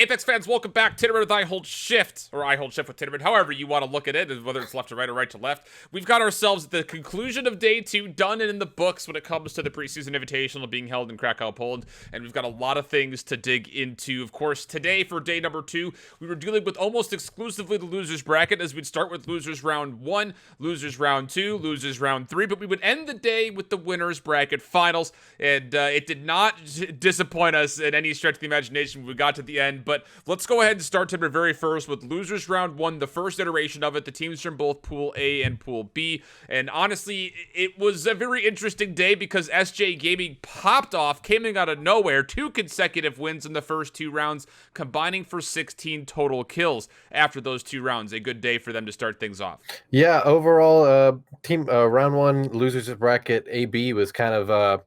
Apex fans, welcome back. Titterman with IHOLDSHIFT, or IHOLDSHIFT with Titterman, however you want to look at it, whether it's left to right or right to left. We've got ourselves the conclusion of day 2 done and in the books when it comes to the Preseason Invitational being held in Krakow, Poland, and we've got a lot of things to dig into. Of course, today for day number 2, we were dealing with almost exclusively the losers bracket, as we'd start with losers round 1, losers round 2, losers round 3, but we would end the day with the winners bracket finals, and it did not disappoint us in any stretch of the imagination when we got to the end. But let's go ahead and start to the very first with losers round 1, the first iteration of it, the teams from both Pool A and Pool B. And honestly, it was a very interesting day because SJ Gaming popped off, came in out of nowhere, 2 consecutive wins in the first 2 rounds, combining for 16 total kills after those 2 rounds. A good day for them to start things off. Yeah, overall, team round 1 losers bracket AB was kind of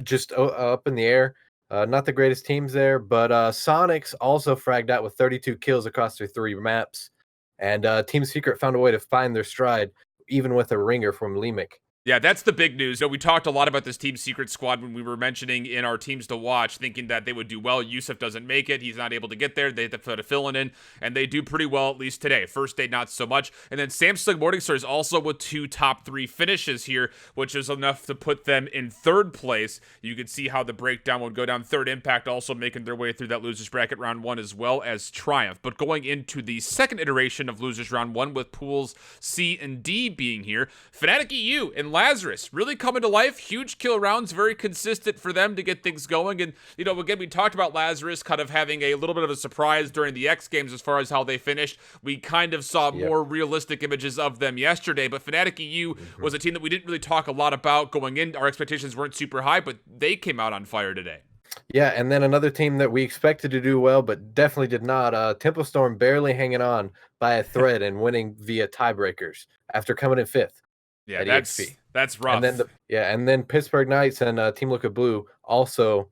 just up in the air. Not the greatest teams there, but Sonics also fragged out with 32 kills across their 3 maps. And Team Secret found a way to find their stride, even with a ringer from Lemek. Yeah, that's the big news. We talked a lot about this Team Secret squad when we were mentioning in our teams to watch, thinking that they would do well. Yusuf doesn't make it. He's not able to get there. They have to put a fill in, and they do pretty well, at least today. First day, not so much. And then Samsung Morningstar is also with 2 top 3 finishes here, which is enough to put them in 3rd place. You can see how the breakdown would go down. 3rd Impact also making their way through that losers bracket round 1 as well as Triumph. But going into the second iteration of losers round 1 with pools C and D being here, Fnatic EU and Lazarus really coming to life. Huge kill rounds, very consistent for them to get things going. And, again, we talked about Lazarus kind of having a little bit of a surprise during the X Games as far as how they finished. We kind of saw more realistic images of them yesterday, but Fnatic EU was a team that we didn't really talk a lot about going in. Our expectations weren't super high, but they came out on fire today. Yeah, and then another team that we expected to do well, but definitely did not. Tempo Storm barely hanging on by a thread and winning via tiebreakers after coming in 5th. Yeah, that's rough. And then Pittsburgh Knights and Team Liquid Blue also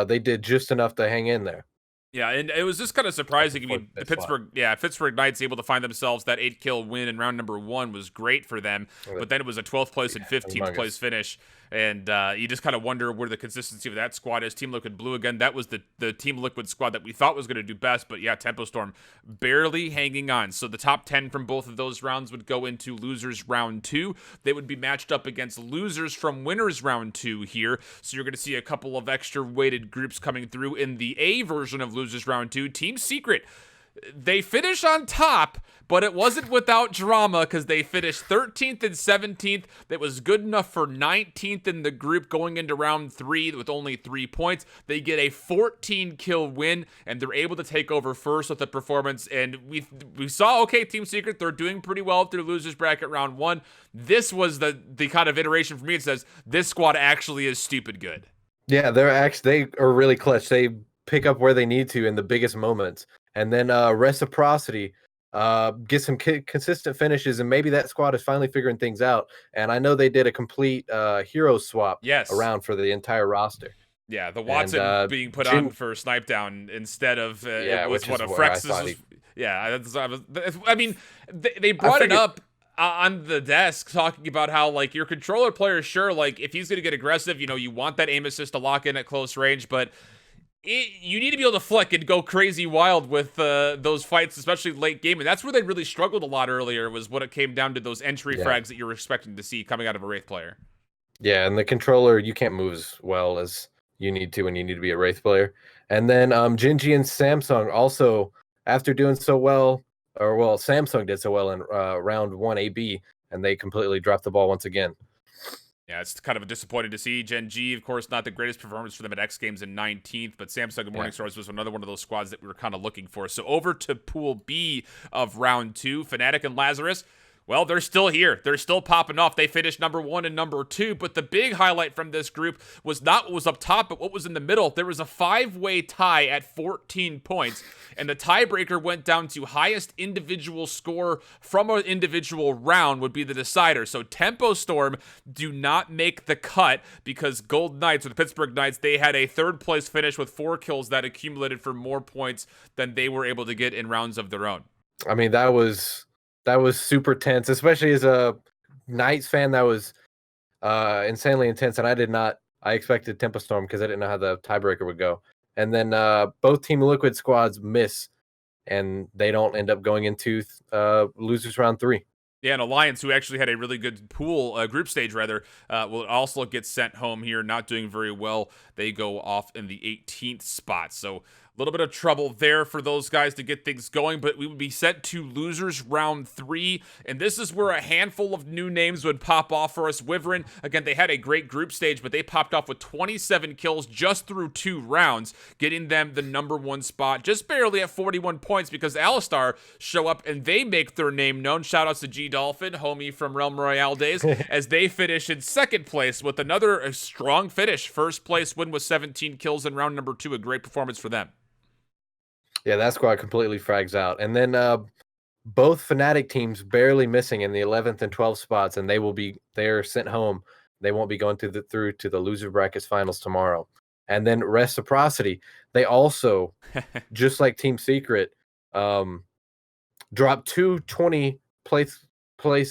they did just enough to hang in there. Yeah, and it was just kind of surprising. I mean, Pittsburgh Knights able to find themselves that 8-kill win in round number 1 was great for them. But then it was a 12th place and 15th place finish. And you just kind of wonder where the consistency of that squad is. Team Liquid Blue, again, that was the Team Liquid squad that we thought was going to do best. But yeah, Tempo Storm barely hanging on. So the top 10 from both of those rounds would go into losers round 2. They would be matched up against losers from winners round 2 here. So you're going to see a couple of extra weighted groups coming through in the A version of losers round 2. Team Secret, they finish on top, but it wasn't without drama because they finished 13th and 17th. That was good enough for 19th in the group going into round 3 with only 3 points. They get a 14-kill win, and they're able to take over first with the performance. And we saw, okay, Team Secret, they're doing pretty well through losers bracket round 1. This was the kind of iteration for me. It says this squad actually is stupid good. Yeah, they are really clutch. They pick up where they need to in the biggest moments. And then Reciprocity get some consistent finishes, and maybe that squad is finally figuring things out. And I know they did a complete hero swap around for the entire roster. Yeah, the Watson being put on for Snipe Down instead of it was what a Frexus. I mean, they brought it up on the desk talking about how, like, your controller player, sure, like, if he's going to get aggressive, you want that aim assist to lock in at close range, but you need to be able to flick and go crazy wild with those fights, especially late game. And that's where they really struggled a lot earlier, was what it came down to, those entry frags that you were expecting to see coming out of a Wraith player. Yeah, and the controller, you can't move as well as you need to when you need to be a Wraith player. And then Gingy and Samsung also, after doing so well, Samsung did so well in round 1 AB, and they completely dropped the ball once again. Yeah, it's kind of disappointing to see. Gen G, of course, not the greatest performance for them at X Games in 19th, but Samsung and Morningstars was another one of those squads that we were kind of looking for. So over to Pool B of round 2, Fnatic and Lazarus. Well, they're still here. They're still popping off. They finished number 1 and number 2, but the big highlight from this group was not what was up top, but what was in the middle. There was a 5-way tie at 14 points, and the tiebreaker went down to highest individual score from an individual round would be the decider. So Tempo Storm do not make the cut because Gold Knights, or the Pittsburgh Knights, they had a 3rd place finish with 4 kills that accumulated for more points than they were able to get in rounds of their own. I mean, that was super tense, especially as a Knights fan. That was insanely intense, and I expected Tempo Storm because I didn't know how the tiebreaker would go. and then both Team Liquid squads miss, and they don't end up going into losers round 3. Yeah, and Alliance, who actually had a really good group stage rather, will also get sent home here, not doing very well. They go off in the 18th spot. So a little bit of trouble there for those guys to get things going, but we would be sent to losers round 3, and this is where a handful of new names would pop off for us. Wyvern, again, they had a great group stage, but they popped off with 27 kills just through 2 rounds, getting them the number 1 spot, just barely at 41 points, because Alistar show up and they make their name known. Shoutouts to G Dolphin, homie from Realm Royale days, as they finish in 2nd place with another strong finish. 1st place win with 17 kills in round number 2, a great performance for them. Yeah, that squad completely frags out. And then both Fnatic teams barely missing in the 11th and 12th spots, and they're sent home. They won't be going through to the loser brackets finals tomorrow. And then Reciprocity, they also, just like Team Secret, drop 2 20 place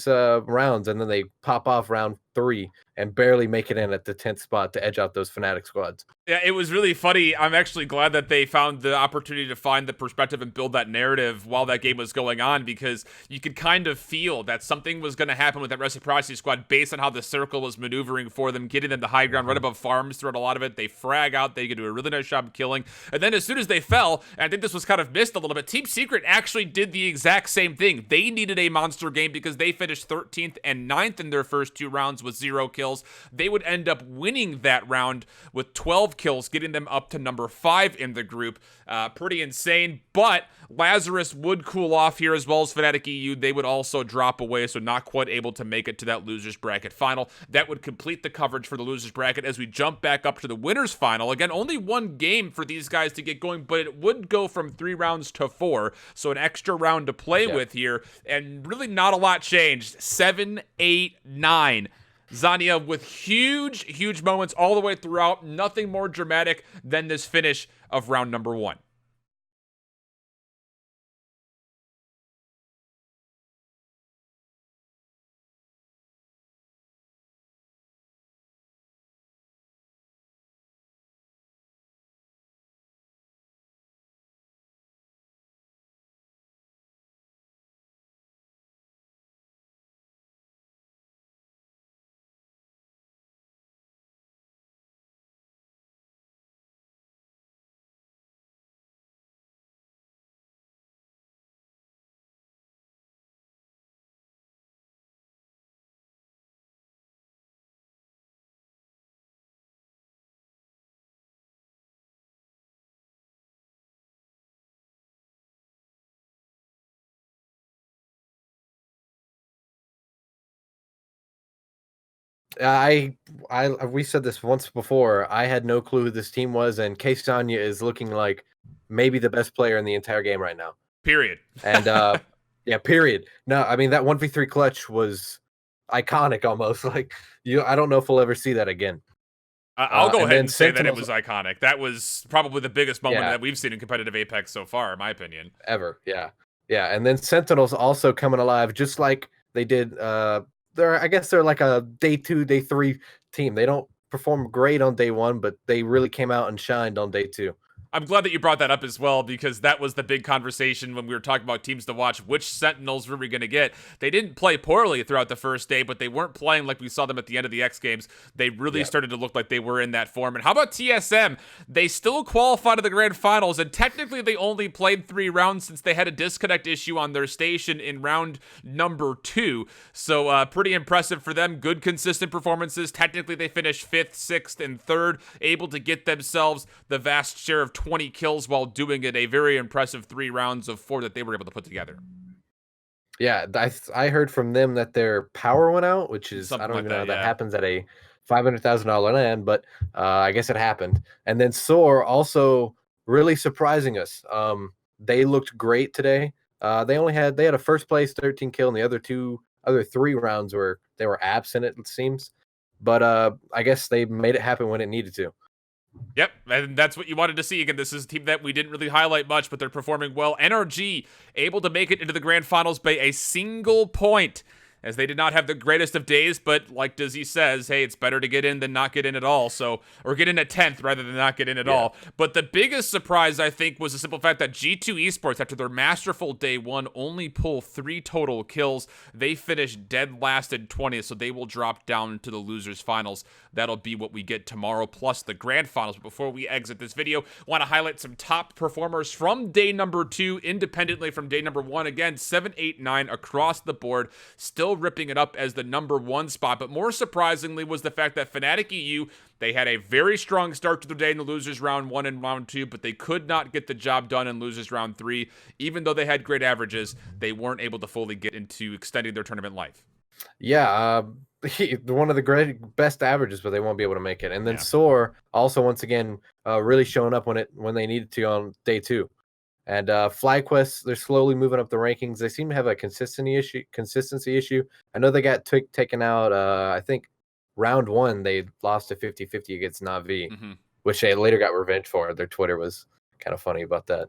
rounds, and then they pop off round 3 and barely make it in at the 10th spot to edge out those Fnatic squads. Yeah, it was really funny. I'm actually glad that they found the opportunity to find the perspective and build that narrative while that game was going on, because you could kind of feel that something was going to happen with that Reciprocity squad based on how the circle was maneuvering for them, getting them to high ground, right above farms throughout a lot of it. They frag out. They could do a really nice job killing. And then as soon as they fell, and I think this was kind of missed a little bit, Team Secret actually did the exact same thing. They needed a monster game because they finished 13th and 9th in their first 2 rounds with 0 kills. They would end up winning that round with 12 kills, getting them up to number 5 in the group. Pretty insane, but Lazarus would cool off here, as well as Fnatic EU. They would also drop away, so not quite able to make it to that losers bracket final. That would complete the coverage for the losers bracket as we jump back up to the winners final. Again, only 1 game for these guys to get going, but it would go from 3 rounds to 4, so an extra round to play with here, and really not a lot changed. 7, 8, 9. Zania with huge moments all the way throughout. Nothing more dramatic than this finish of round number 1. We said this once before. I had no clue who this team was, and Case Sanya is looking like maybe the best player in the entire game right now. Period. And yeah, period. No, I mean that 1v3 clutch was iconic almost. Like I don't know if we'll ever see that again. I'll go ahead and say that it was iconic. That was probably the biggest moment that we've seen in competitive Apex so far, in my opinion. Ever, yeah. Yeah, and then Sentinels also coming alive, just like they did. I guess they're like a day 2, day 3 team. They don't perform great on day 1, but they really came out and shined on day 2. I'm glad that you brought that up as well, because that was the big conversation when we were talking about teams to watch. Which Sentinels were we going to get? They didn't play poorly throughout the first day, but they weren't playing like we saw them at the end of the X Games. They really started to look like they were in that form. And how about TSM? They still qualified to the grand finals, and technically they only played 3 rounds since they had a disconnect issue on their station in round number 2. So pretty impressive for them. Good, consistent performances. Technically they finished 5th, 6th, and 3rd, able to get themselves the vast share of 20 kills while doing it. A very impressive 3 rounds of 4 that they were able to put together. Yeah, I heard from them that their power went out, which is something I don't even know how that happens at a $500,000 land, but I guess it happened. And then Soar also really surprising us. They looked great today. They had a first place 13 kill, and the other 3 rounds they were absent, it seems. But I guess they made it happen when it needed to. Yep, and that's what you wanted to see. Again, this is a team that we didn't really highlight much, but they're performing well. NRG able to make it into the grand finals by a single point. as they did not have the greatest of days, but like Dizzy says, hey, it's better to get in than not get in at all. So, or get in at 10th rather than not get in at all. But the biggest surprise, I think, was the simple fact that G2 Esports, after their masterful day one, only pull 3 total kills. They finished dead last in 20th, so they will drop down to the losers finals. That'll be what we get tomorrow, plus the grand finals. But before we exit this video, I want to highlight some top performers from day number 2, independently from day number 1. Again, 7, 8, 9 across the board, still ripping it up as the number 1 spot. But more surprisingly was the fact that Fnatic EU, they had a very strong start to the day in the losers round 1 and round 2, but they could not get the job done in losers round 3. Even though they had great averages, they weren't able to fully get into extending their tournament life. Yeah, one of the best averages, but they won't be able to make it. And then Soar also once again really showing up when they needed to on day 2. And FlyQuest, they're slowly moving up the rankings. They seem to have a consistency issue. I know they got taken out. I think round 1 they lost to 50-50 against Na'Vi, which they later got revenge for. Their Twitter was kind of funny about that.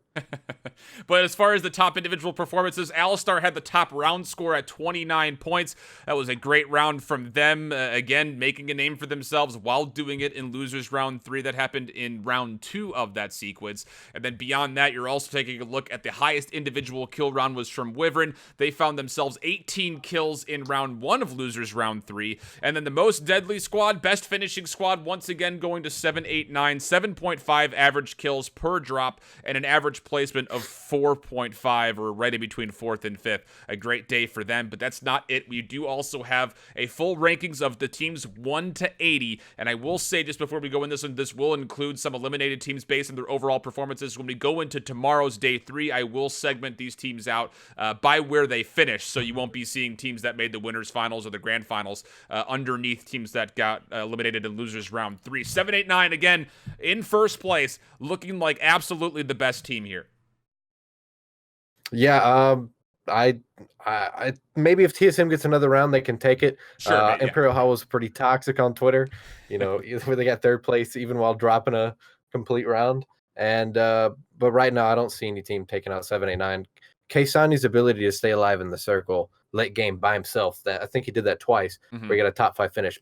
But as far as the top individual performances, Alistar had the top round score at 29 points. That was a great round from them. Again, making a name for themselves while doing it in losers round 3. That happened in round 2 of that sequence. And then beyond that, you're also taking a look at the highest individual kill round was from Wyvern. They found themselves 18 kills in round 1 of losers round 3. And then the most deadly squad, best finishing squad, once again going to 7, 8, 9, 7.5 average kills per drop, and an average placement of 4.5, or right in between 4th and 5th. A great day for them, but that's not it. We do also have a full rankings of the teams 1 to 80, and I will say just before we go in this one, this will include some eliminated teams based on their overall performances. When we go into tomorrow's day 3, I will segment these teams out by where they finish, so you won't be seeing teams that made the winners finals or the grand finals underneath teams that got eliminated in losers round 3. 7, 8, 9 again in first place, looking like absolutely the best team here. Yeah, I maybe if TSM gets another round, they can take it. Sure, Imperial Hall was pretty toxic on Twitter, where they got 3rd place even while dropping a complete round. And but right now, I don't see any team taking out 7, 8, 9. Kaysani's ability to stay alive in the circle late game by himself. That I think he did that twice, where he got a top 5 finish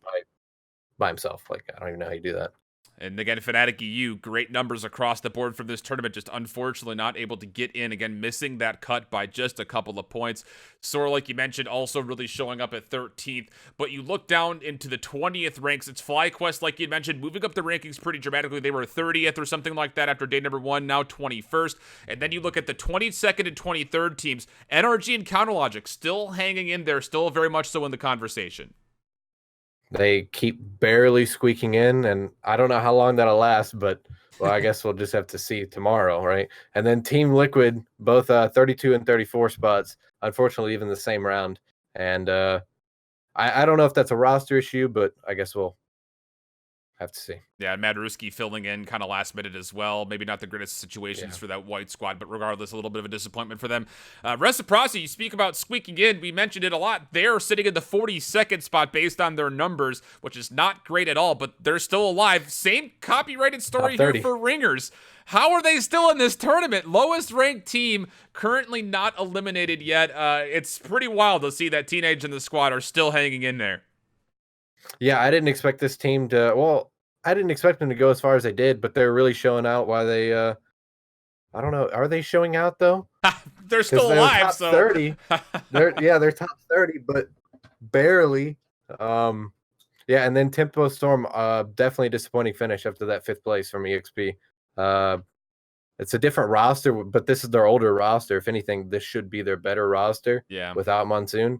by himself. Like, I don't even know how you do that. And again, Fnatic EU, great numbers across the board from this tournament, just unfortunately not able to get in. Again, missing that cut by just a couple of points. Soar, like you mentioned, also really showing up at 13th. But you look down into the 20th ranks, it's FlyQuest, like you mentioned, moving up the rankings pretty dramatically. They were 30th or something like that after day number 1, now 21st. And then you look at the 22nd and 23rd teams, NRG and CounterLogic still hanging in there, still very much so in the conversation. They keep barely squeaking in, and I don't know how long that'll last, but well, I guess we'll just have to see tomorrow, right? And then Team Liquid, both 32 and 34 spots, unfortunately, even the same round. And I don't know if that's a roster issue, but I guess we'll have to see. Yeah, Madruski filling in kind of last minute as well. Maybe not the greatest situations for that white squad, but regardless, a little bit of a disappointment for them. Reciprocity, you speak about squeaking in. We mentioned it a lot. They're sitting in the 42nd spot based on their numbers, which is not great at all, but they're still alive. Same copyrighted story here for Ringers. How are they still in this tournament? Lowest ranked team, currently not eliminated yet. It's pretty wild to see that Teenage and the squad are still hanging in there. Yeah, I didn't expect this team to. Well, I didn't expect them to go as far as they did, but they're really showing out. Why they? I don't know. Are they showing out though? They're still alive. Top so 30. They're top 30, but barely. Yeah, and then Tempo Storm, definitely a disappointing finish after that 5th place from EXP. It's a different roster, but this is their older roster. If anything, this should be their better roster. Yeah. Without Monsoon.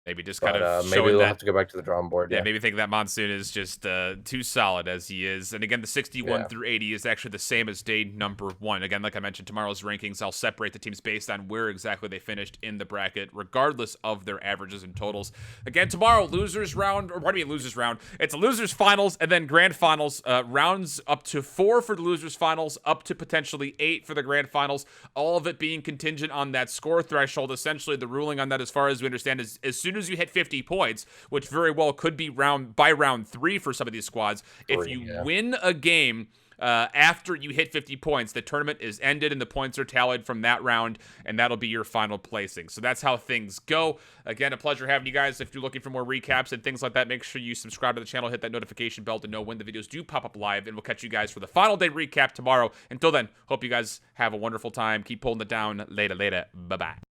Maybe just kind of maybe they'll have to go back to the drawing board. Yeah, maybe think that Monsoon is just too solid as he is. And again, the 61 through 80 is actually the same as day number 1. Again, like I mentioned, tomorrow's rankings, I'll separate the teams based on where exactly they finished in the bracket, regardless of their averages and totals. Again, tomorrow, losers round, or pardon me, losers round. It's a losers finals and then grand finals. Rounds up to 4 for the losers finals, up to potentially 8 for the grand finals. All of it being contingent on that score threshold. Essentially, the ruling on that, as far as we understand, is as soon as you hit 50 points, which very well could be by round 3 for some of these squads, if you win a game after you hit 50 points, the tournament is ended and the points are tallied from that round, and that'll be your final placing. So that's how things go. Again, a pleasure having you guys. If you're looking for more recaps and things like that, make sure you subscribe to the channel, hit that notification bell to know when the videos do pop up live, and we'll catch you guys for the final day recap tomorrow. Until then, hope you guys have a wonderful time. Keep pulling it down. Later. Bye-bye.